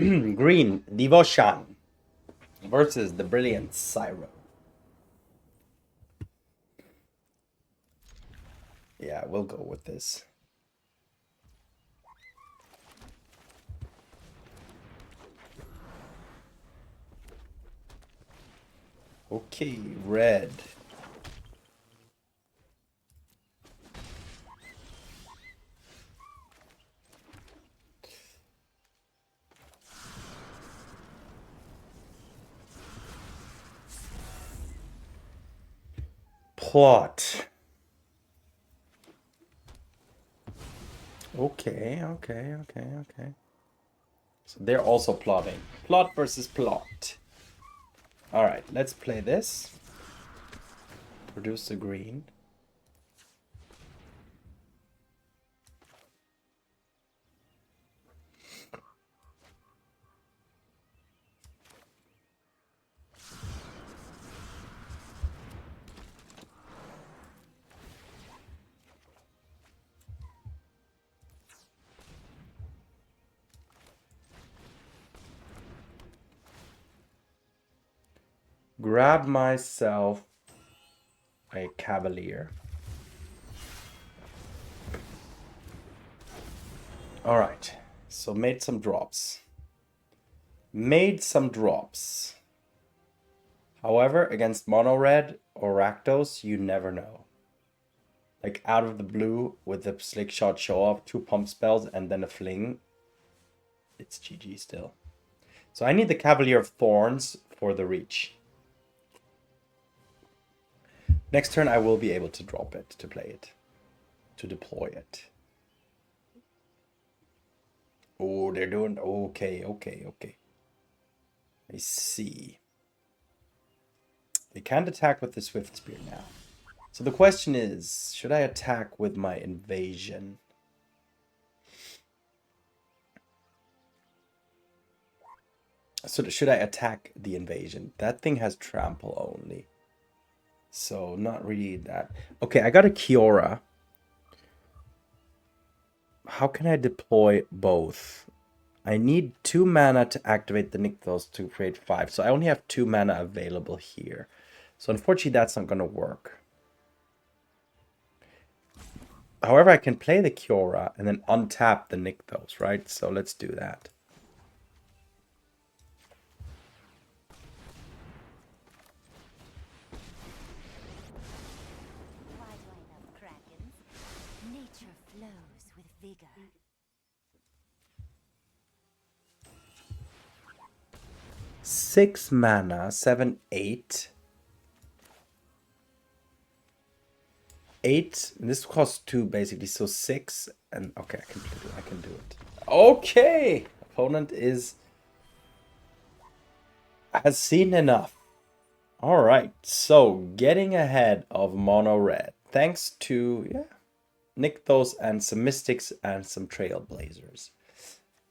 Green, Devotion versus the brilliant Syro. Yeah, we'll go with this. Okay, red. Plot. Okay. So they're also plotting. Plot versus plot. All right, let's play this. Produce a green. Grab myself a Cavalier. All right, so made some drops. However, against mono red or Rakdos, you never know. Like out of the blue with the slick shot show off, 2 pump spells, and then a fling. It's GG still. So I need the Cavalier of Thorns for the reach. Next turn I will be able to drop it, to play it, to deploy it. Oh, they're doing okay. I see. They can't attack with the Swift Spear now. So the question is, should I attack with my Invasion? So should I attack the Invasion? That thing has trample only. So not really that. Okay, I got a Kiora. How can I deploy both? I need 2 mana to activate the Nykthos to create 5. So I only have 2 mana available here. So unfortunately that's not going to work. However, I can play the Kiora and then untap the Nykthos, right? So let's do that. Why do I love krakens? Nature flows with vigor. 6 mana, 7, 8. 8. This costs 2 basically, so 6 and okay, I can do it. Okay, opponent has seen enough. All right, so getting ahead of mono red thanks to Nykthos and some Mystics and some Trailblazers.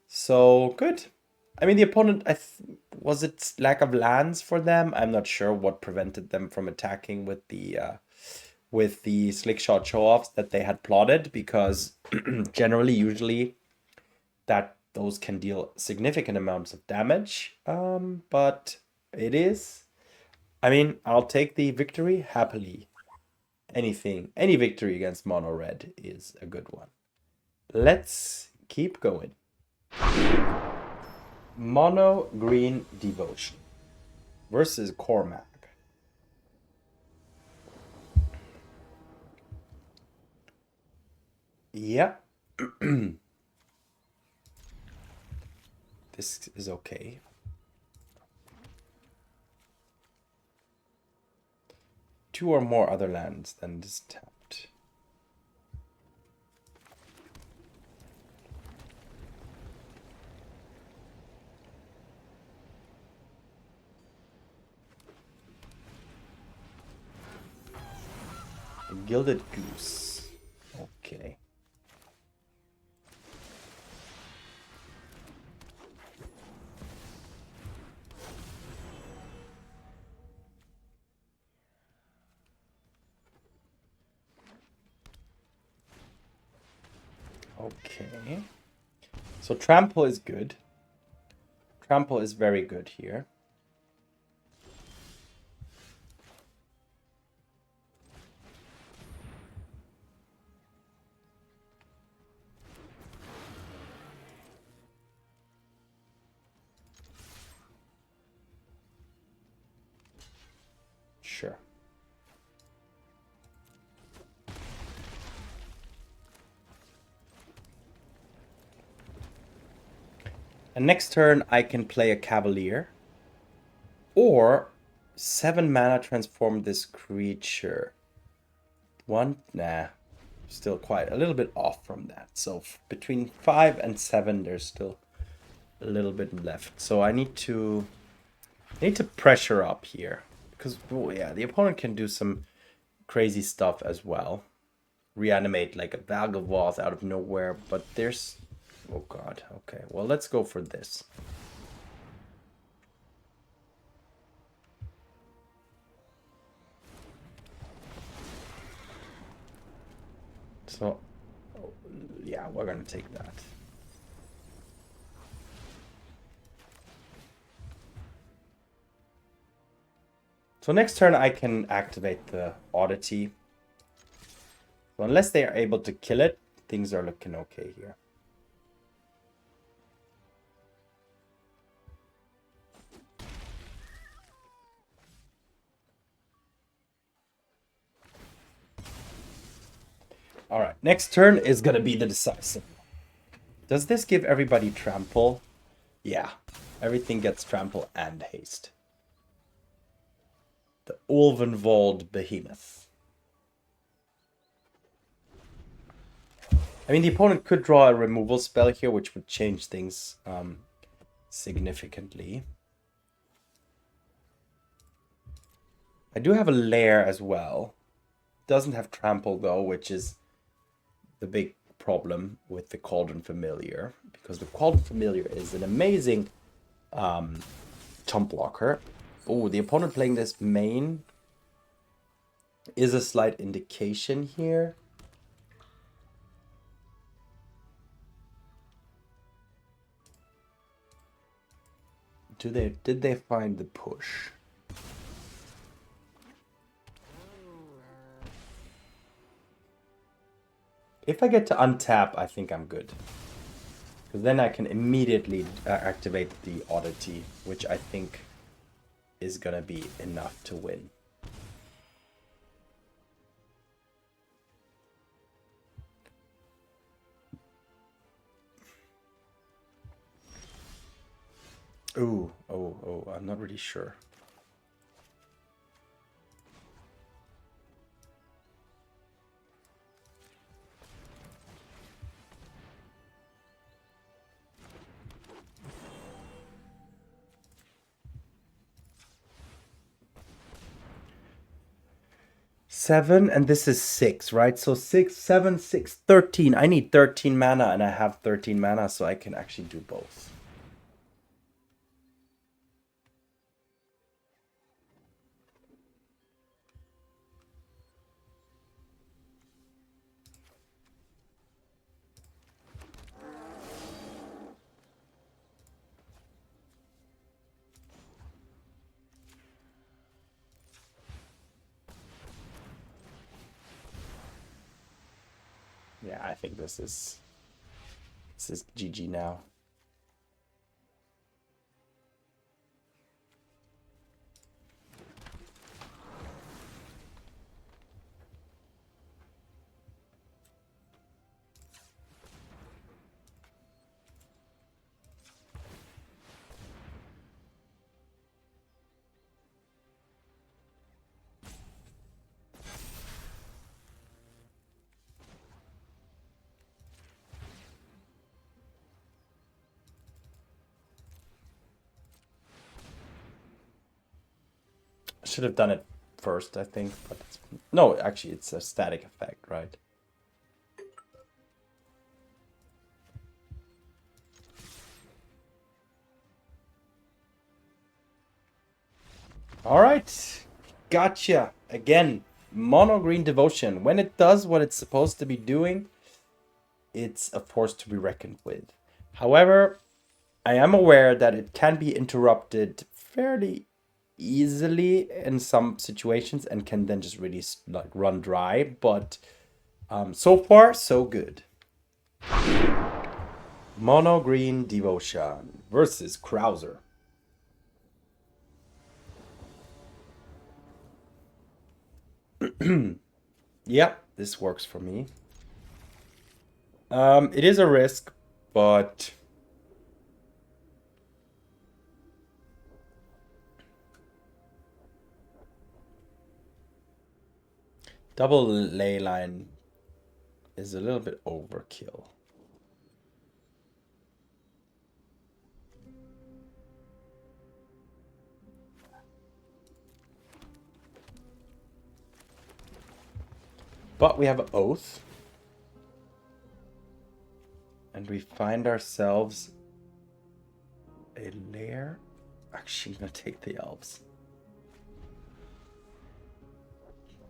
So good. I mean, the opponent, was it lack of lands for them? I'm not sure what prevented them from attacking with the slick shot show-offs that they had plotted, because generally, usually, those can deal significant amounts of damage. But it is. I mean, I'll take the victory happily. Any victory against mono red is a good one. Let's keep going. Mono green Devotion versus Cormac. Yeah. This is okay. Two or more other lands than this tapped. A Gilded Goose. Okay. Okay. So trample is good. Trample is very good here. Sure. And next turn I can play a Cavalier. Or 7 mana transform this creature. Still quite a little bit off from that. So between 5 and 7 there's still a little bit left. So I need to pressure up here. Because, well, yeah, the opponent can do some crazy stuff as well. Reanimate like a Valgavoth out of nowhere. But there's... Oh god, okay. Well, let's go for this. So, yeah, we're gonna take that. So next turn I can activate the Oddity. So unless they are able to kill it, things are looking okay here. Alright, next turn is gonna be the decisive. Does this give everybody trample? Yeah, everything gets trample and haste. The Ulvenwald Behemoth. I mean, the opponent could draw a removal spell here, which would change things significantly. I do have a Lair as well. Doesn't have trample though, which is the big problem with the Cauldron Familiar, because the Cauldron Familiar is an amazing chump blocker. Oh, the opponent playing this main is a slight indication here. Did they find the push? If I get to untap, I think I'm good. Because then I can immediately activate the Oddity, which I think is going to be enough to win. Ooh, I'm not really sure. Seven, and this is 6, right? So 6, 7, 6, 13. I need 13 mana, and I have 13 mana, so I can actually do both. Yeah, I think this is GG now. I should have done it first, I think, but no, actually it's a static effect, right? All right, gotcha. Again, mono green devotion. When it does what it's supposed to be doing, it's a force to be reckoned with. However, I am aware that it can be interrupted fairly easily in some situations and can then just really like run dry, but so far so good. Mono Green Devotion versus Krauser. Yeah, this works for me. It is a risk, but double Leyline is a little bit overkill. But we have Oath. And we find ourselves a Lair. Actually, I'm going to take the Elves.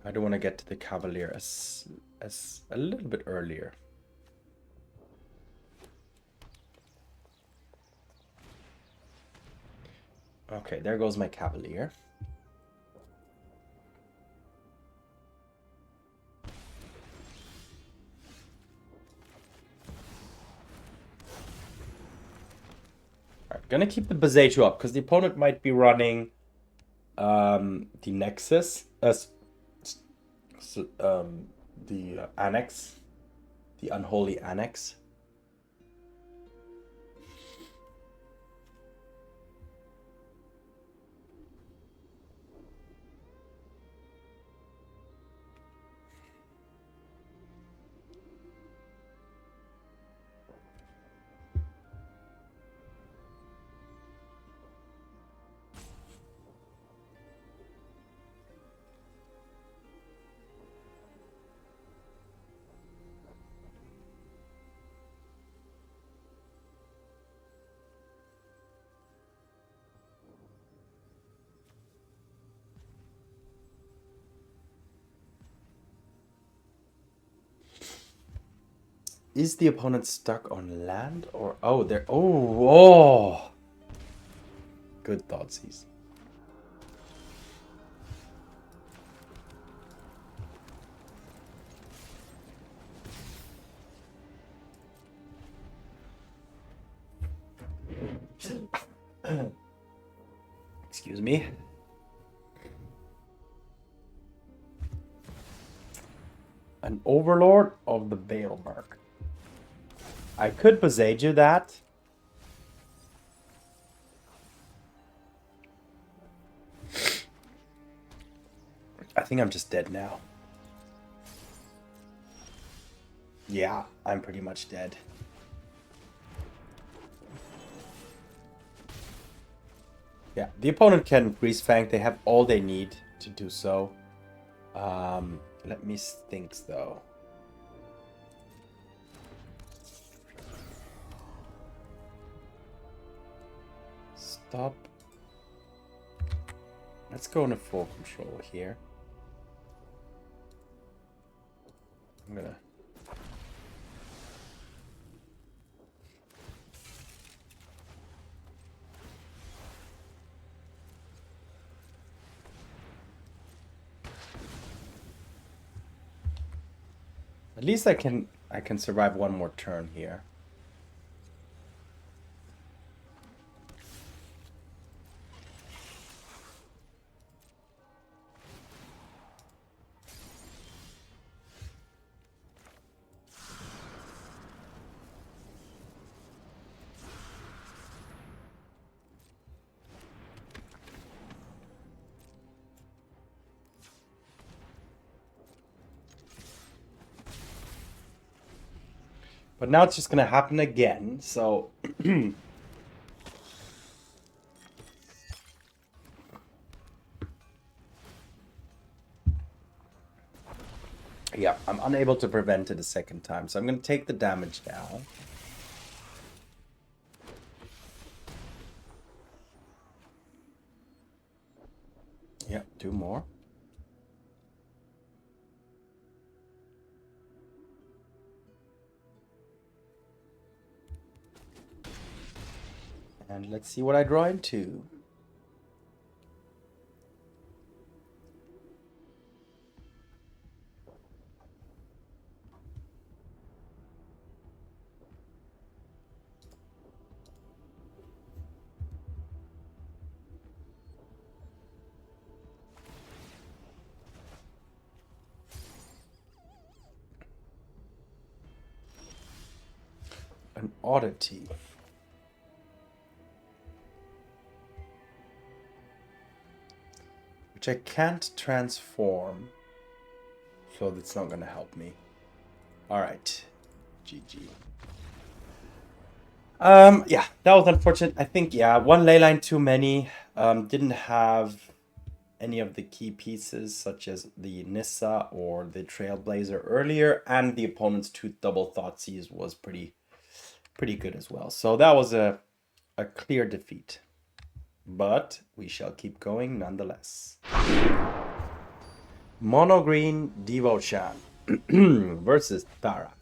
I do want to get to the Cavalier as a little bit earlier. Okay, there goes my Cavalier. Alright, gonna keep the Boseiju up because the opponent might be running the Nexus, the Annex, the Unholy Annex. Is the opponent stuck on land or... Oh, they're... Oh! Good thoughtseize. Excuse me. An Overlord of the Veilmark. I could Boseiju that. I think I'm just dead now. Yeah, I'm pretty much dead. Yeah, the opponent can Grease Fang. They have all they need to do so. Let me think though. Stop. Let's go into full control here. I'm gonna... At least I can survive one more turn here. But now it's just gonna happen again, so... Yeah, I'm unable to prevent it a second time, so I'm gonna take the damage now. Yeah, 2 more. And let's see what I draw into. An oddity. Which I can't transform. So that's not gonna help me. Alright. GG. Yeah, that was unfortunate. I think, yeah, one Leyline too many. Didn't have any of the key pieces, such as the Nissa or the Trailblazer earlier, and the opponent's two double Thoughtseize was pretty good as well. So that was a clear defeat. But we shall keep going nonetheless. Mono green Devotion versus Tara.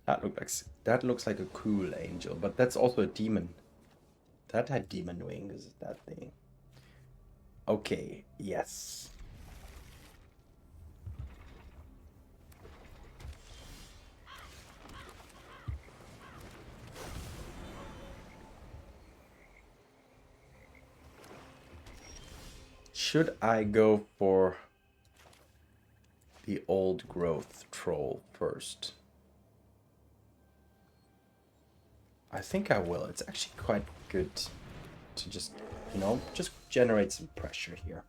That looks like a cool angel, but that's also a demon. That had demon wings, that thing. Okay, yes. Should I go for the old growth troll first? I think I will. It's actually quite good to just, you know, just generate some pressure here.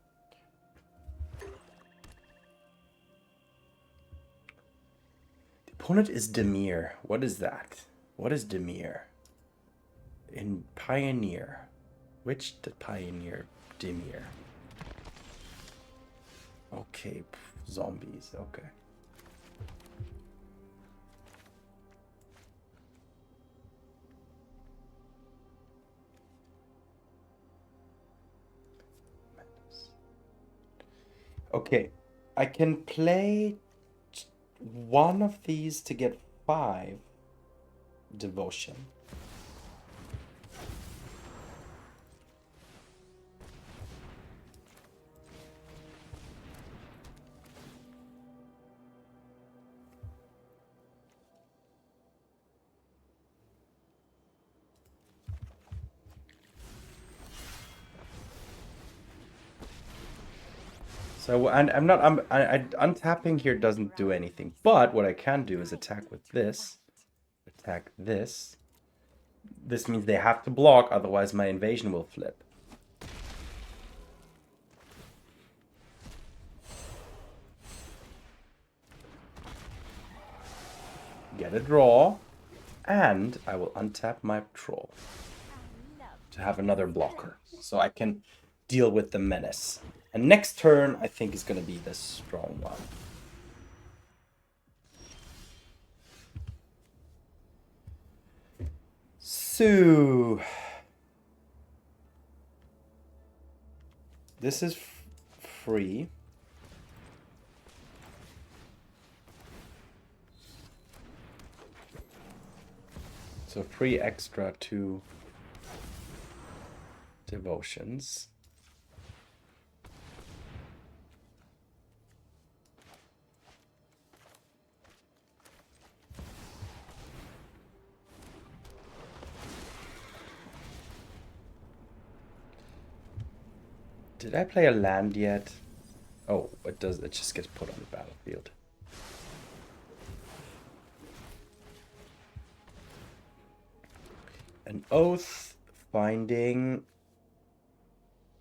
The opponent is Demir. What is that? What is Demir? In Pioneer. Which the Pioneer Demir? Okay, zombies, okay. Okay, I can play one of these to get 5 devotion. So untapping here doesn't do anything, but what I can do is attack with this, attack this. This means they have to block, otherwise my invasion will flip. Get a draw, and I will untap my troll to have another blocker, so I can deal with the menace. And next turn, I think is going to be the strong one. So this is free. So free extra 2 devotions. Did I play a land yet? Oh, it does. It just gets put on the battlefield. An oath, finding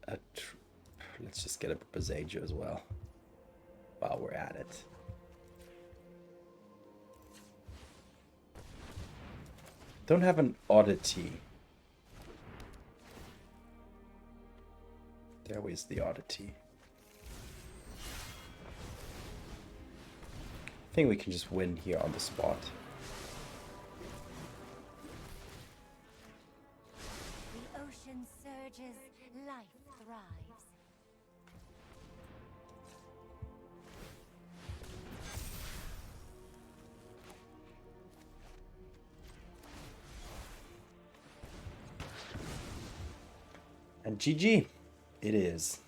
a. Let's just get a Boseiju as well while we're at it. Don't have an oddity. There is the oddity. I think we can just win here on the spot. The ocean surges, life thrives. GG. It is.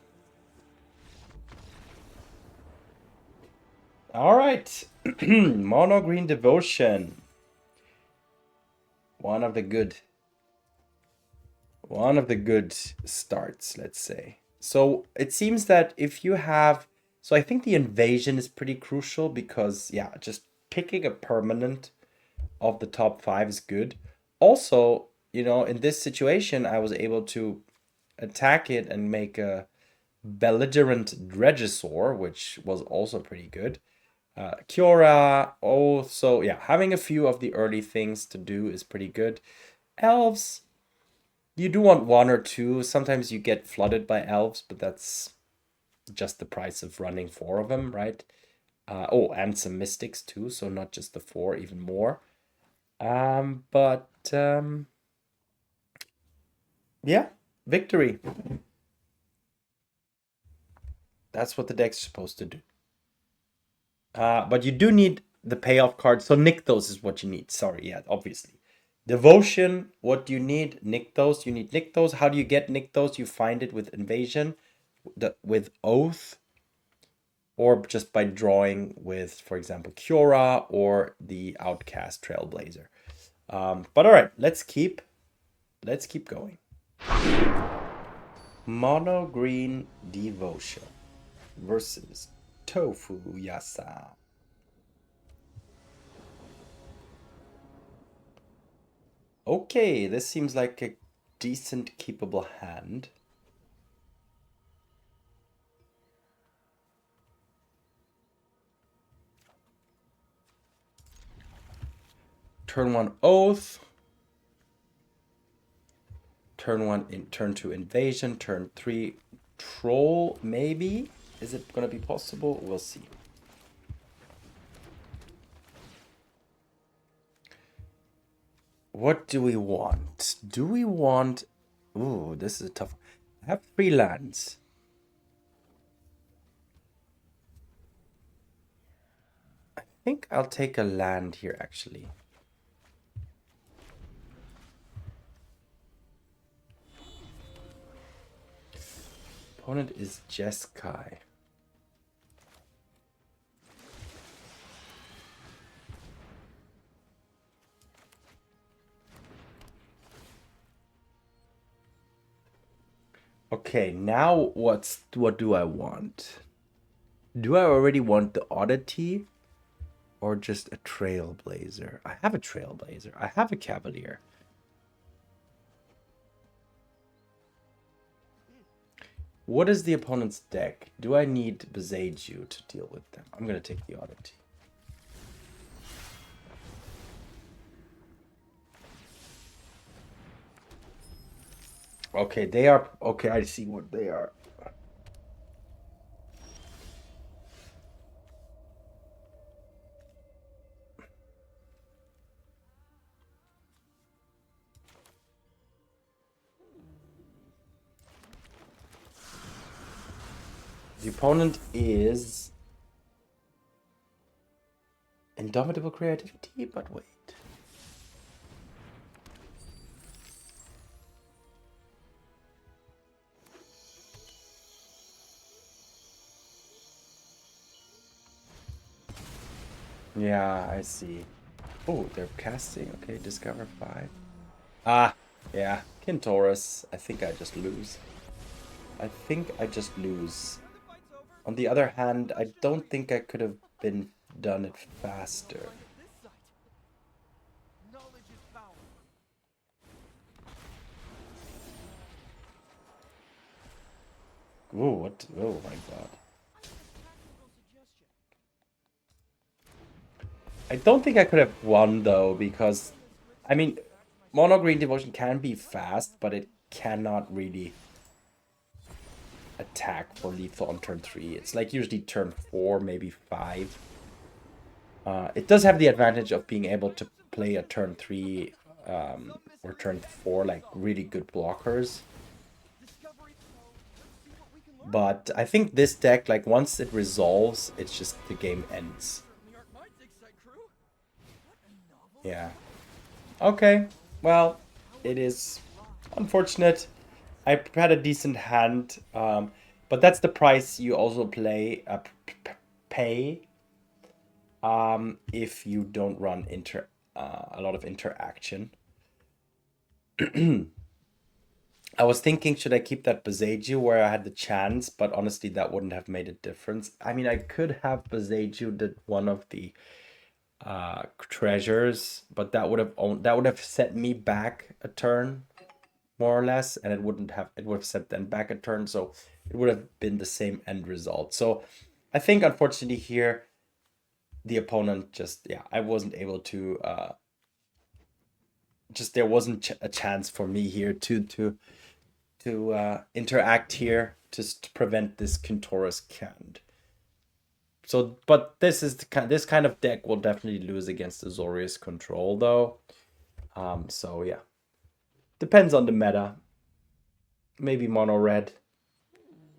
Alright. Mono Green Devotion. One of the good starts, let's say. So it seems that if you have... So I think the invasion is pretty crucial because, yeah, just picking a permanent of the top 5 is good. Also, you know, in this situation, I was able to attack it and make a belligerent Regisaur, which was also pretty good. Kiora, also, yeah, having a few of the early things to do is pretty good. Elves, you do want 1 or 2. Sometimes you get flooded by elves, but that's just the price of running 4 of them, right? Oh, and some mystics too, so not just the 4, even more. Yeah, victory. That's what the deck's supposed to do. But you do need the payoff card. So Nykthos is what you need. Sorry, yeah, obviously. Devotion, what do you need? Nykthos. You need Nykthos. How do you get Nykthos? You find it with Invasion, with Oath, or just by drawing with, for example, Kiora or the Outcast Trailblazer. But all right, let's keep going. Mono Green Devotion versus Tofu Yasa. Okay, this seems like a decent keepable hand. Turn 1 Oath. Turn 1 in turn 2 Invasion. Turn 3 Troll, maybe? Is it gonna be possible? We'll see. What do we want? Do we want... Ooh, this is a tough... I have 3 lands. I think I'll take a land here, actually. Opponent is Jeskai. Okay, now what do I want? Do I already want the Oddity or just a Trailblazer? I have a Trailblazer. I have a Cavalier. What is the opponent's deck? Do I need Boseiju to deal with them? I'm going to take the Oddity. Okay, they are... Okay, I see what they are. The opponent is... Indomitable Creativity, but wait. Yeah, I see. Oh, they're casting. Okay, discover 5. Ah, yeah. Kintaurus. I think I just lose. I think I just lose. On the other hand, I don't think I could have done it faster. Whoa, what? Oh my god. I don't think I could have won though, because, I mean, Mono Green Devotion can be fast, but it cannot really attack for lethal on turn 3. It's like usually turn 4, maybe 5. It does have the advantage of being able to play a turn 3 or turn 4, like really good blockers. But I think this deck, like once it resolves, it's just the game ends. Yeah. Okay. Well, it is unfortunate. I had a decent hand, but that's the price you also pay if you don't run a lot of interaction. I was thinking, should I keep that Boseiju where I had the chance, but honestly, that wouldn't have made a difference. I mean, I could have Boseiju did one of the treasures, but that would have set me back a turn, more or less, and it would have set them back a turn, so it would have been the same end result. So I think unfortunately here the opponent just I wasn't able to there wasn't a chance for me here to interact here just to prevent this Kintora's Cand. So, but this kind of deck will definitely lose against the Azorius control, though. So yeah, depends on the meta. Maybe mono red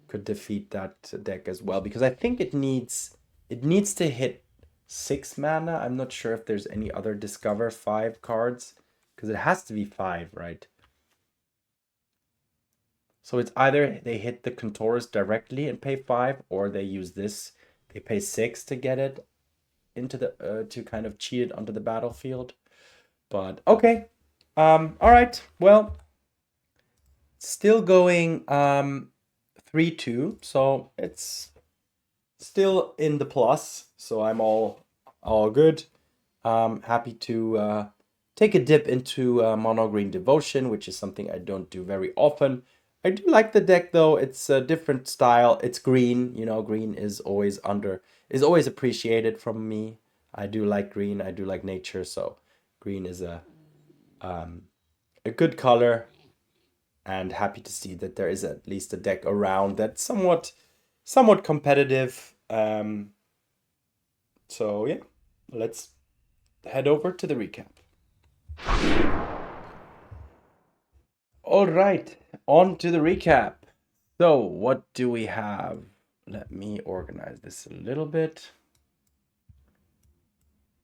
could defeat that deck as well, because I think it needs to hit 6 mana. I'm not sure if there's any other Discover 5 cards, because it has to be 5, right? So it's either they hit the Kintoras directly and pay 5, or they use this. They pay 6 to get it into the to kind of cheat it onto the battlefield. But okay, all right. Well, still going 3-2, so it's still in the plus. So I'm all good. Happy to take a dip into mono green devotion, which is something I don't do very often. I do like the deck though. It's a different style. It's green. You know, green is always appreciated from me. I do like green. I do like nature. So green is a good color, and happy to see that there is at least a deck around that's somewhat competitive. So yeah, let's head over to the recap. All right, on to the recap. So what do we have? Let me organize this a little bit.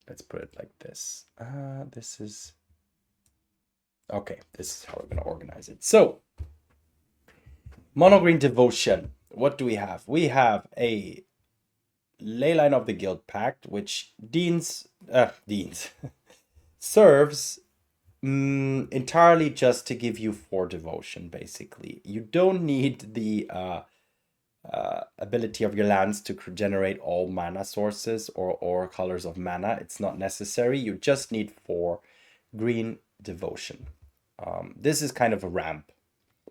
Let's put it like this. This is how we're gonna organize it. So, mono green devotion. What do we have? We have a Leyline of the Guildpact, which serves entirely just to give you 4 devotion, basically. You don't need the ability of your lands to generate all mana sources or colors of mana. It's not necessary. You just need 4 green devotion. This is kind of a ramp,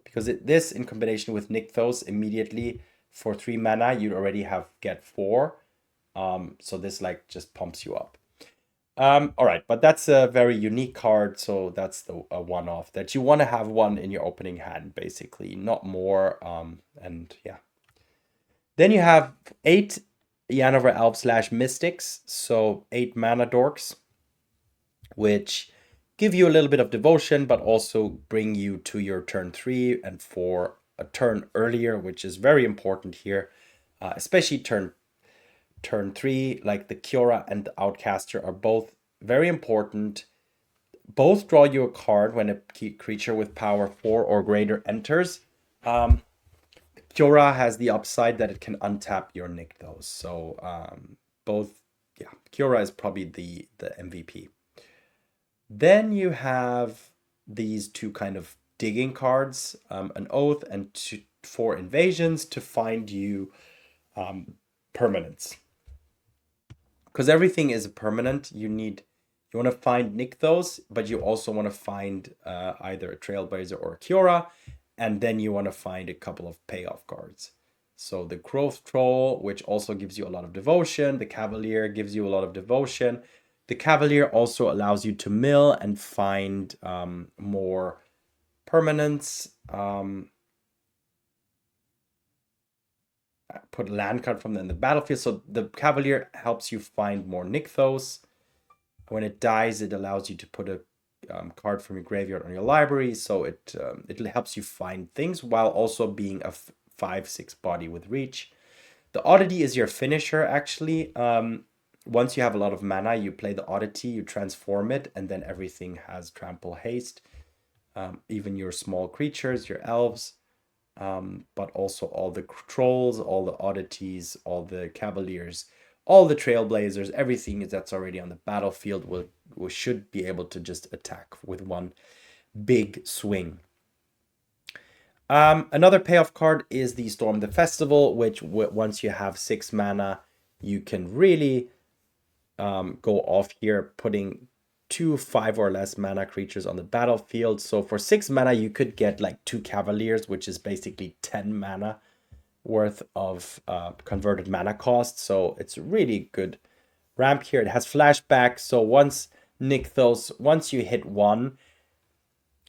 because this in combination with Nykthos immediately for 3 mana you already get 4. So this like just pumps you up. All right, but that's a very unique card, so that's a one-off that you want to have one in your opening hand, basically, not more. And yeah. Then you have 8 Llanowar Elves / Mystics, so 8 mana dorks, which give you a little bit of devotion, but also bring you to your turn 3 and 4 a turn earlier, which is very important here, especially turn 3. Like the Kiora and the Outcaster are both very important. Both draw you a card when a creature with power 4 or greater enters. Kiora has the upside that it can untap your Nykthos. So Kiora is probably the MVP. Then you have these 2 kind of digging cards, an Oath and 4 invasions to find you permanents. Because everything is a permanent, you want to find Nykthos, but you also want to find either a Trailblazer or a Kiora, and then you want to find a couple of payoff cards. So the Growth Troll, which also gives you a lot of devotion. The Cavalier gives you a lot of devotion. The Cavalier also allows you to mill and find more permanents. Put a land card from in the battlefield. So the Cavalier helps you find more Nykthos. When it dies, it allows you to put a card from your graveyard on your library. So it helps you find things while also being a 5/6 body with reach. The Oddity is your finisher, actually. Once you have a lot of mana, you play the Oddity, you transform it, and then everything has trample haste. Even your small creatures, your elves. but also all the trolls, all the oddities, all the cavaliers, all the trailblazers, everything that's already on the battlefield will should be able to just attack with one big swing. Another payoff card is the Storm the Festival, which once you have 6 mana, you can really go off here, putting 2 5 or less mana creatures on the battlefield. So for 6 mana, you could get like 2 Cavaliers, which is basically 10 mana worth of converted mana cost. So it's really good ramp here. It has flashback. So once you hit 1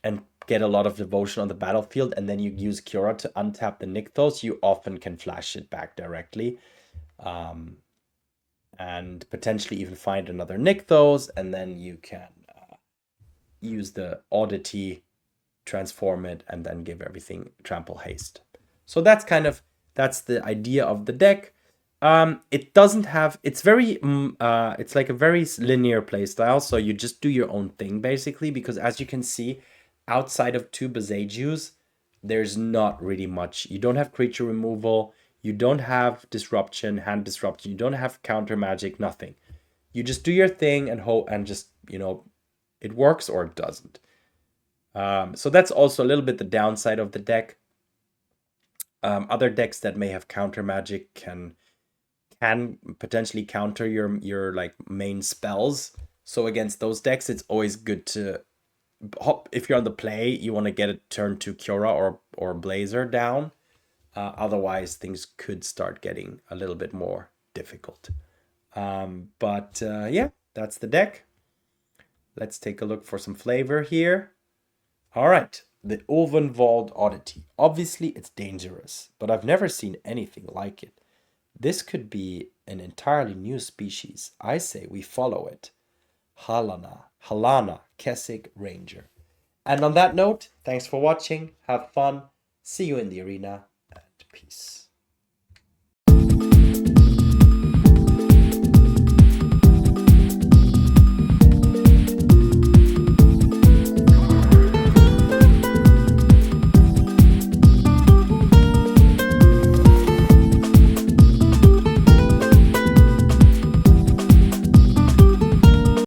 and get a lot of devotion on the battlefield, and then you use Kiora to untap the Nykthos, you often can flash it back directly. And potentially even find another Nykthos, and then you can use the Oddity, transform it, and then give everything trample haste. So that's the idea of the deck. It doesn't have, it's like a very linear playstyle, so you just do your own thing basically, because as you can see, outside of 2 Boseijus, there's not really much. You don't have creature removal, you don't have disruption, hand disruption, you don't have counter magic, nothing. You just do your thing and hope, and just, it works or it doesn't. So that's also a little bit the downside of the deck. Other decks that may have counter magic can potentially counter your like main spells. So against those decks, it's always good to if you're on the play, you want to get a turn to Kiora or Blazer down. Otherwise, things could start getting a little bit more difficult. Yeah, that's the deck. Let's take a look for some flavor here. All right, the Ulvenwald Oddity. Obviously, it's dangerous, but I've never seen anything like it. This could be an entirely new species. I say we follow it. Halana, Kessig Ranger. And on that note, thanks for watching. Have fun. See you in the arena, and peace.